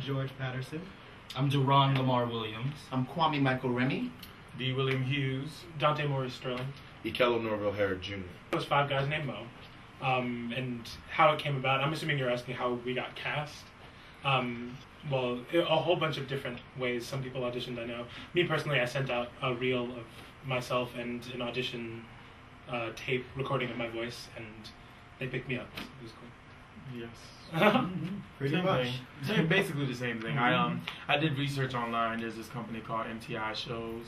George Patterson. I'm Duron Lamar Williams. I'm Kwame Michael Remy. D. William Hughes. Dante Maurice Sterling. Ikello Norville Herod Jr. It was 5 guys named Mo. And how it came about, I'm assuming you're asking how we got cast. Well, a whole bunch of different ways. Some people auditioned, I know. Me personally, I sent out a reel of myself and an audition tape recording of my voice, and they picked me up. It was cool. Yes. Pretty Same much. thing. Basically the same thing. I did research online. There's this company called MTI Shows,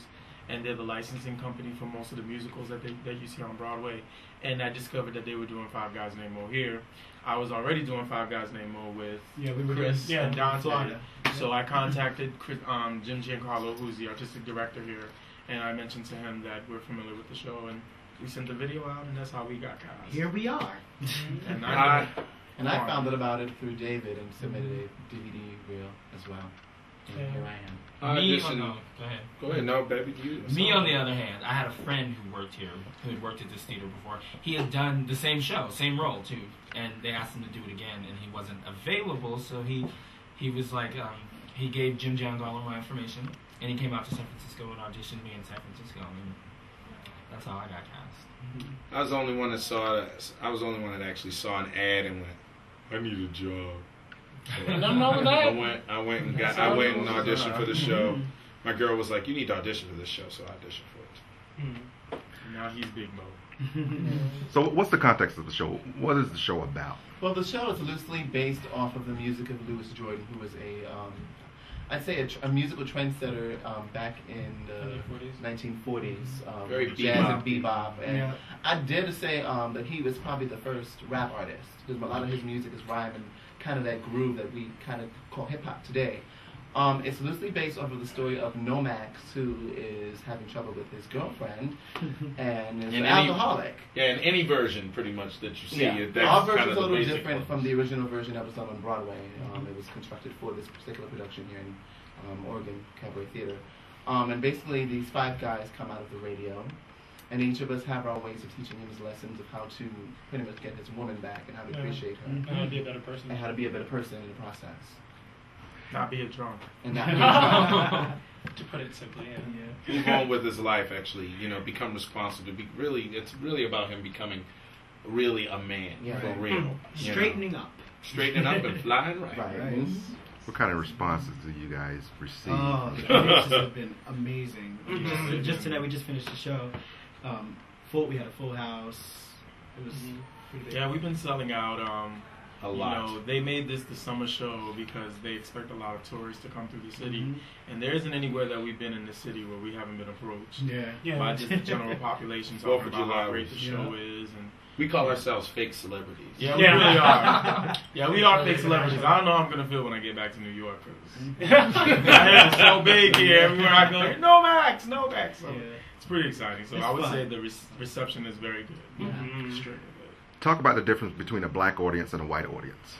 and they're the licensing company for most of the musicals that you see on Broadway. And I discovered that they were doing 5 Guys Named Mo here. I was already doing 5 Guys Named Mo with Chris and Dante. So I contacted Jim Giancarlo, who's the artistic director here, and I mentioned to him that we're familiar with the show, and we sent the video out, and that's how we got cast. Here we are. And I found out about it through David and submitted a DVD reel as well. And here I am. Go ahead. No, baby. Me, on the other hand, I had a friend who worked here, who had worked at this theater before. He had done the same show, same role too, and they asked him to do it again, and he wasn't available, so he was like, he gave Jim Giancarlo my information, and he came out to San Francisco and auditioned me in San Francisco, and that's how I got cast. I was the only one that saw it. I was the only one that actually saw an ad and went, "I need a job." Nothing wrong with that. I went and auditioned for the show. My girl was like, "You need to audition for this show," so I auditioned for it. Now he's Big Mo. So what's the context of the show? What is the show about? Well, the show is loosely based off of the music of Louis Jordan, who was I'd say a musical trendsetter back in the 1940s. Very jazz and bebop. And I dare to say that he was probably the first rap artist, because a lot of his music is rhyme and kind of that groove that we kind of call hip-hop today. It's loosely based off of the story of Nomax, who is having trouble with his girlfriend and is an alcoholic. In any version, pretty much, that you see. Yeah. That's Our version kind is of a little the different one. from the original version that was done on Broadway. It was constructed for this particular production here in Oregon Cabaret Theater. And basically, these 5 guys come out of the radio, and each of us have our ways of teaching him his lessons of how to pretty much get his woman back and how to appreciate her. And how to be a better person. And how to be a better person in the process. Not be a drunk. And not be a drunk. To put it simply, Move on with his life, actually. Become responsible. It's really about him becoming really a man, for real. Straightening up. Straightening up and flying right. Right. What kind of responses do you guys receive? Oh, the audiences have been amazing. Just tonight, we just finished the show. We had a full house. It was pretty big. Yeah, we've been selling out a lot. They made this the summer show because they expect a lot of tourists to come through the city, and there isn't anywhere that we've been in the city where we haven't been approached by just the general population talking about how great the show is. And we call ourselves fake celebrities. Yeah, we really are. Yeah, we are fake celebrities. I don't know how I'm gonna feel when I get back to New York, because it's so big here. Everywhere I go, no Max. So it's pretty exciting. So I would say the reception is very good. Extremely good. Talk about the difference between a black audience and a white audience,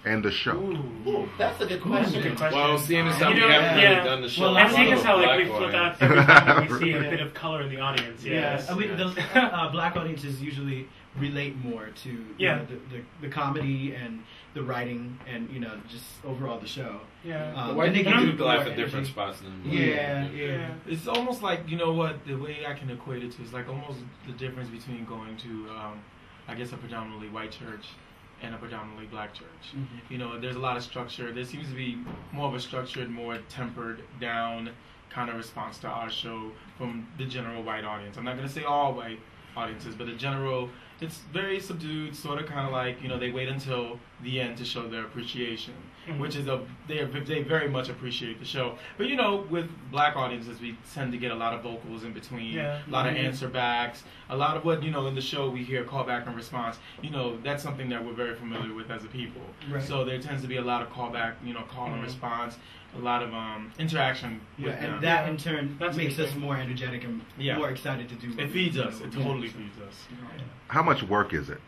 and the show. Ooh, that's a good question. Well, seeing as how we haven't really done the show, and seeing as how we flip out every time we see a bit of color in the audience. I mean, the black audiences usually relate more to the comedy and the writing and just overall the show. The white people do laugh at different spots than the yeah. It's almost like, the way I can equate it to is like almost the difference between going to I guess a predominantly white church and a predominantly black church. There's a lot of structure. There seems to be more of a structured, more tempered down kind of response to our show from the general white audience. I'm not going to say all white audiences, but the general, it's very subdued, sort of kind of like, they wait until the end to show their appreciation, which is they very much appreciate the show. But with black audiences, we tend to get a lot of vocals in between, a lot of answer backs, a lot of what, in the show we hear call back and response. That's something that we're very familiar with as a people. Right. So there tends to be a lot of callback, call and response, a lot of interaction with them. And that in turn makes us more energetic and more excited to do it. Feeds us. It totally feeds us. How much work is it?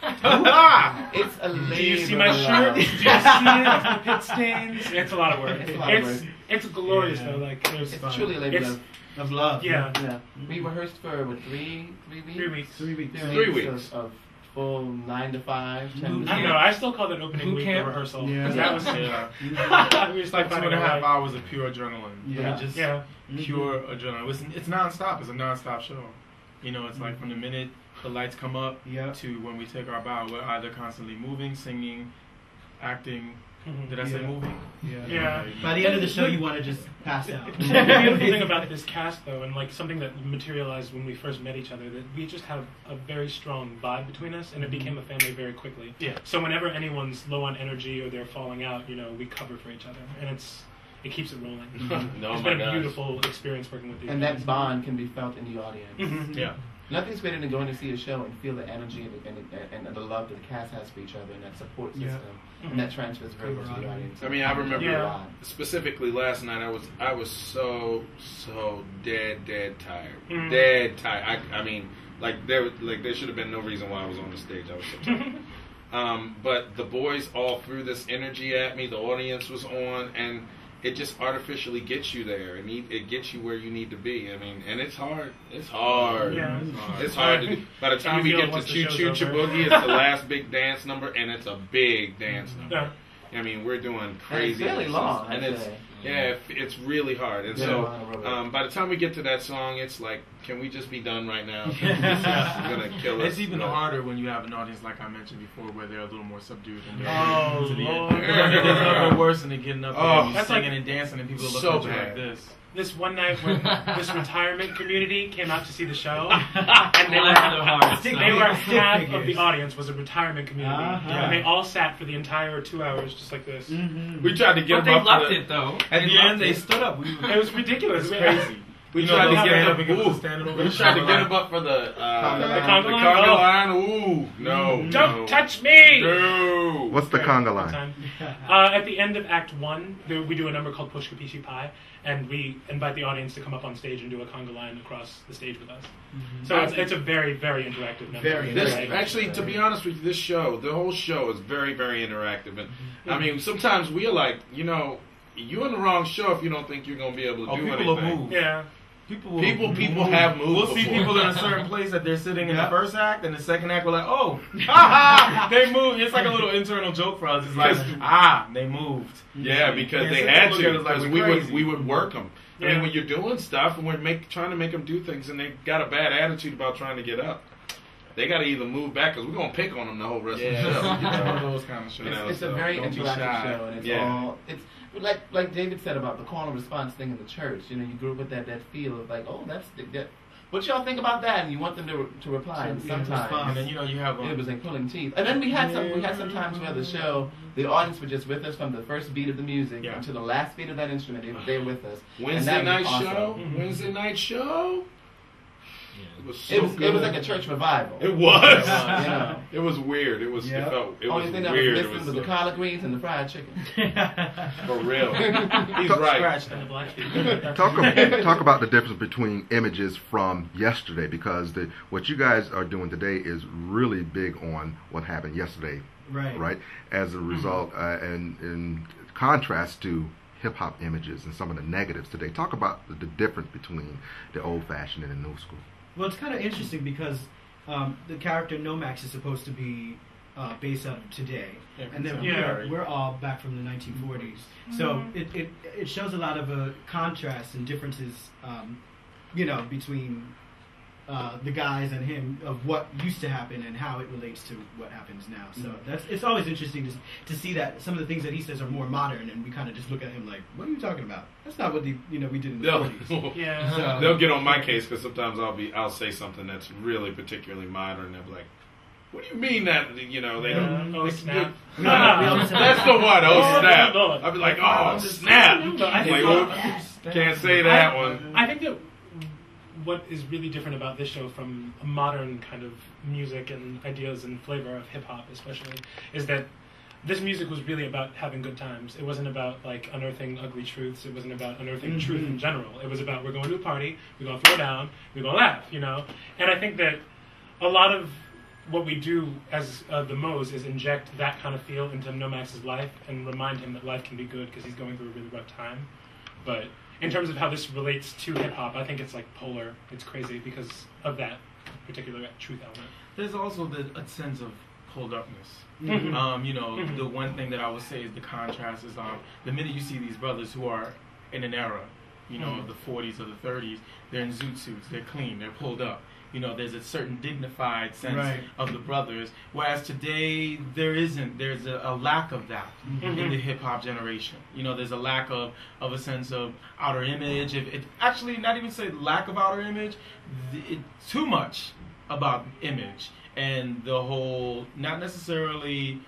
It's a labor. Do you see my shirt? Do you see the pit stains? It's a lot of work. It's glorious though. Like it's truly a labor of love. Yeah. We rehearsed for 3 weeks. 3 weeks. 3 weeks of full 9 to 5. 10 to I don't 6. know. I still call that opening Boot week camp? a rehearsal. Yeah. 'Cause that was we just It's like like 2.5 hours of pure adrenaline. Yeah. Just Yeah. pure adrenaline. It's nonstop. It's a nonstop show. You know, it's like from the minute the lights come up to when we take our bow, we're either constantly moving, singing, acting. Did I say moving? Yeah. By the end of the show, you want to just pass out. The beautiful thing about this cast, though, and like something that materialized when we first met each other, that we just have a very strong vibe between us, and it became a family very quickly. Yeah. So whenever anyone's low on energy or they're falling out, you know, we cover for each other, and it keeps it rolling. It's been a beautiful experience working with these And guys. that bond can be felt in the audience. Yeah. Nothing's better than going to see a show and feel the energy and the love that the cast has for each other and that support system. And that transfers very much to the audience. I mean, I remember Yeah. specifically last night. I was so dead tired, dead tired. I mean, there should have been no reason why I was on the stage. I was so tired. But the boys all threw this energy at me. The audience was on, and it just artificially gets you there, and it gets you where you need to be. I mean, and it's hard. It's hard. Yeah. It's hard to do. By the time we feel get to once the Choo show's Choo over. Boogie, it's the last big dance number, and it's a big dance number. Yeah. I mean, we're doing And crazy. it's fairly long, and I'd it's say. it's really hard. And Yeah, so, by the time we get to that song, it's like, can we just be done right now? This is gonna kill us. It's even But- harder when you have an audience, like I mentioned before, where they're a little more subdued. And Oh, to the Lord. end. There's nothing worse than getting up there and That's singing like- and dancing, and people are So looking at you bad. like this. This one night when this retirement community came out to see the show, and they Bless their hearts. they were Stick half figures. of the audience was a retirement community, and they all sat for the entire 2 hours just like this. We tried to get But them they up loved for it though. At the end, they stood up. It was ridiculous. It's crazy. We You tried know, to those get stand them up and get ooh, them standing over We the tried to conga get line. them up for the conga the line? conga Oh. line. Ooh, no, Don't touch me! No. What's the conga line? Time. At the end of Act 1, we do a number called Push Capisci Pie, and we invite the audience to come up on stage and do a conga line across the stage with us. So it's a very, very interactive number. Very This, Right. actually, to be honest with you, this show, the whole show is very, very interactive. And I mean, sometimes we are like, you know, you're in the wrong show if you don't think you're going to be able to do People anything. will move. Yeah. People have moved We'll see before. people in a certain place that they're sitting in Yeah. the first act, and the second act we're like, oh, they moved. It's like a little internal joke for us. It's like, they moved. Yeah, because Yeah, they so had people to. look at us like Because we're crazy. we would work them. I Yeah. mean, when you're doing stuff and we're trying to make them do things, and they got a bad attitude about trying to get up, they got to either move back because we're gonna pick on them the whole rest of the show. One You of know? those kind of shows. Yeah. It's a very Don't be interactive shy. show, and it's Yeah. all it's like David said about the call and response thing in the church. You know, you grew up with that feel of like, oh, that's that. What y'all think about that? And you want them to reply. And sometimes And then you know you have it was like pulling teeth. And then we had some times where the show, the audience were just with us from the first beat of the music Yeah. until the last beat of that instrument. They were with us. And Wednesday that was night awesome. show. Wednesday night show. It was so It was good. like a church revival. It was. You know. It was weird. It was. Yeah. It felt. It Only was thing that weird. was It missing was was the collard greens and the fried chicken. for real. He's right. And the black Talk about the difference between images from yesterday, because what you guys are doing today is really big on what happened yesterday, right? As a result, and in contrast to hip hop images and some of the negatives today. Talk about the difference between the old fashioned and the new school. Well, it's kind of interesting because the character Nomax is supposed to be based out of today, and then we're all back from the 1940s. So it shows a lot of contrast and differences, between the guys and him, of what used to happen and how it relates to what happens now. So it's always interesting to see that some of the things that he says are more modern, and we kind of just look at him like, what are you talking about? That's not what we did in the 40s. Yeah. So, They'll get on my case because sometimes I'll say something that's really particularly modern, and they'll be like, "What do you mean that?" They don't. Oh, snap. That's the one. Oh, snap! Lord. I'll be like, "Oh, snap!" I think- Like, oops, can't say that one. I think that what is really different about this show from a modern kind of music and ideas and flavor of hip hop, especially, is that this music was really about having good times. It wasn't about like unearthing ugly truths. It wasn't about unearthing truth in general. It was about, we're going to a party, we're going to throw down, we're going to laugh, And I think that a lot of what we do as the Moes is inject that kind of feel into Nomax's life and remind him that life can be good because he's going through a really rough time. But in terms of how this relates to hip hop, I think it's like polar. It's crazy because of that particular truth element. There's also a sense of pulled upness. Mm-hmm. You know, the one thing that I would say is the contrast is the minute you see these brothers who are in an era, you know, of the 40s or the 30s, they're in zoot suits, they're clean, they're pulled up. You know, there's a certain dignified sense of the brothers, whereas today there isn't. There's a lack of that in the hip hop generation. You know, there's a lack of a sense of outer image. If it actually not even say lack of outer image, too much about image and the whole not necessarily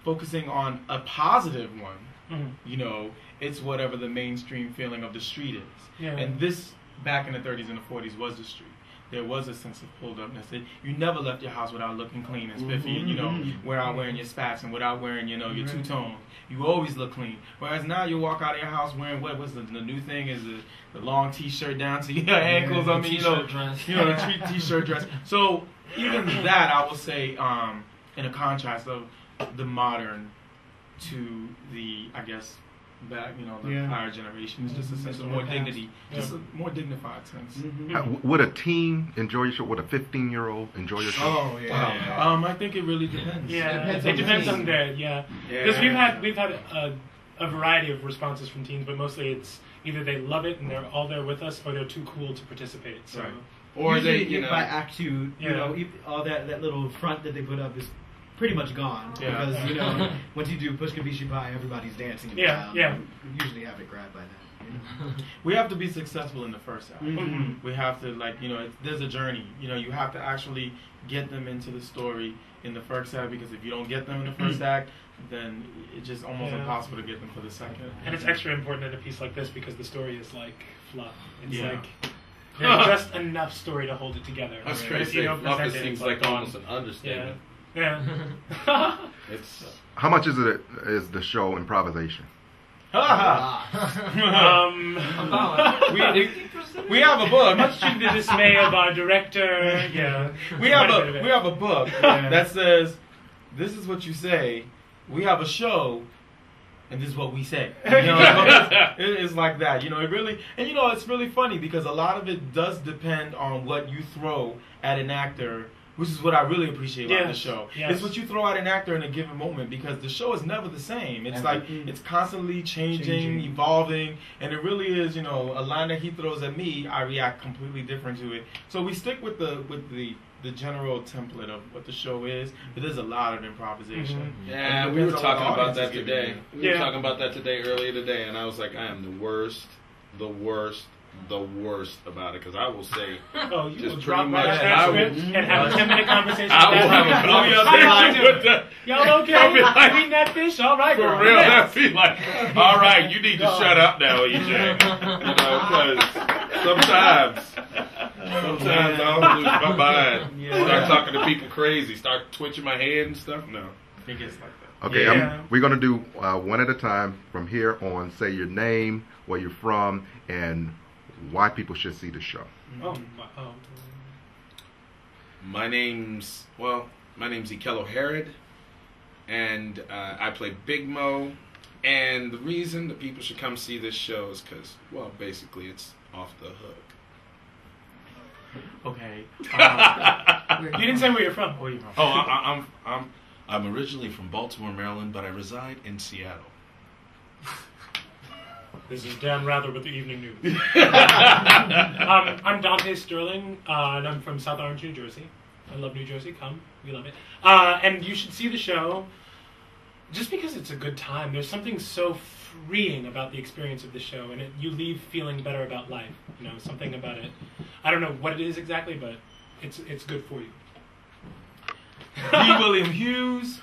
focusing on a positive one. You know, it's whatever the mainstream feeling of the street is. And this back in the 30s and the 40s was the street. There was a sense of pulled upness. You never left your house without looking clean and spiffy, and you know, without wearing your spats and without wearing, you know, your two-tone. You always look clean. Whereas now you walk out of your house wearing what's the new thing is the long T-shirt down to your ankles. I mean, you know, the T-shirt dress. So even that, I will say, in a contrast of the modern to the, I guess, back, you know, the prior generation. It's just a sense of more dignity, just a more dignified sense. Would a teen enjoy your show? Would a 15-year-old enjoy your show? Oh yeah. I think it really depends. Yeah, it depends on the because we've had a variety of responses from teens, but mostly it's either they love it and they're all there with us, or they're too cool to participate. So. Or usually they, you know, by Act 2, you know, all that little front that they put up is pretty much gone because you know once you do Push Kabishi Pie, everybody's dancing. In the crowd. You usually have it grabbed by that. You know? We have to be successful in the first act. We have to, like, you know, there's a journey. You know, you have to actually get them into the story in the first act, because if you don't get them in the first act, then it's just almost impossible to get them for the second. And it's extra important in a piece like this because the story is like fluff. It's like there's just enough story to hold it together. That's crazy. You know, fluff seems like almost an understatement. It's how much is the show improvisation? We have a book. Much to the dismay of our director. We have a book that says, "This is what you say." We have a show, and this is what we say. You know, it's like that. You know, it really, and you know, it's really funny because a lot of it does depend on what you throw at an actor. Which is what I really appreciate about the show. It's what you throw at an actor in a given moment, because the show is never the same. It's like it's constantly changing, evolving, and it really is. You know, a line that he throws at me, I react completely different to it. So we stick with the general template of what the show is, but there's a lot of improvisation. Yeah, we were talking about that today. We were talking about that earlier today, and I was like, I am the worst about it, because I will say just pretty much and have a 10-minute conversation. I will have a conversation. Y'all okay? Like, eating that fish? All right, for real. That'd be like, all right, you need to shut up now, EJ. You know, because sometimes I'll lose my mind. Start talking to people crazy. Start twitching my head and stuff. No, it gets like that. Okay, we're gonna do one at a time from here on. Say your name, where you're from, and why people should see the show. My name's Ikelo Herod, and I play Big Mo. And the reason the people should come see this show is because, well, basically it's off the hook. Okay. You didn't say where you're from. Where are you from? Oh, I'm originally from Baltimore, Maryland, but I reside in Seattle. This is Dan Rather with the Evening News. I'm Dante Sterling, and I'm from South Orange, New Jersey. I love New Jersey. Come, we love it. And you should see the show just because it's a good time. There's something so freeing about the experience of the show, and you leave feeling better about life. You know, something about it. I don't know what it is exactly, but it's good for you. D. William Hughes.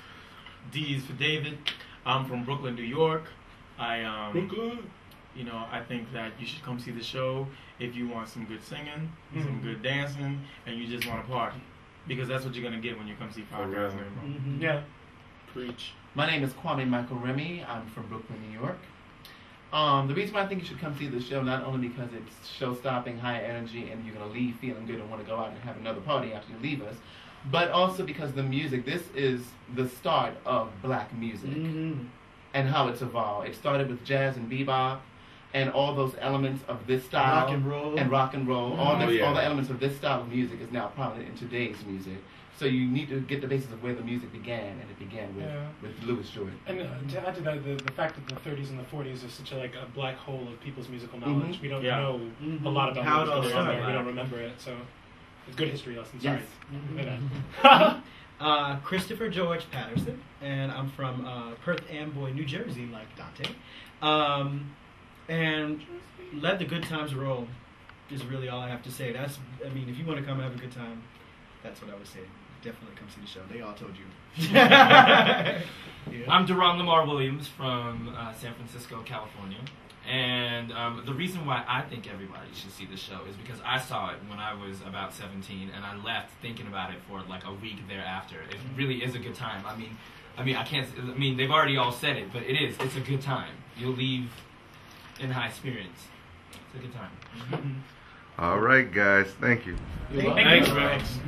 D is for David. I'm from Brooklyn, New York. Brooklyn. You know, I think that you should come see the show if you want some good singing, some good dancing, and you just want to party. Because that's what you're going to get when you come see Five Guys Rainbow. Yeah. Preach. My name is Kwame Michael Remy. I'm from Brooklyn, New York. The reason why I think you should come see the show, not only because it's show-stopping, high energy, and you're going to leave feeling good and want to go out and have another party after you leave us, but also because the music, this is the start of black music and how it's evolved. It started with jazz and bebop, and all those elements of this style rock and roll, all the elements of this style of music is now prominent in today's music. So you need to get the basis of where the music began, and it began with Louis Jordan. And to add to that, the fact that the 30s and the 40s is such a black hole of people's musical knowledge. We don't know a lot about how what was it going all on there. We started. don't remember it. So it's a good history lesson. Yes. Sorry. Christopher George Patterson, and I'm from Perth Amboy, New Jersey, like Dante. And let the good times roll is really all I have to say. If you want to come and have a good time, that's what I would say. Definitely come see the show. They all told you. Yeah. I'm Deron Lamar Williams from San Francisco, California. And the reason why I think everybody should see the show is because I saw it when I was about 17, and I left thinking about it for like a week thereafter. It really is a good time. They've already all said it, but it's a good time. You'll leave in high spirits. It's a good time. All right, guys. Thank you. Thanks, Max.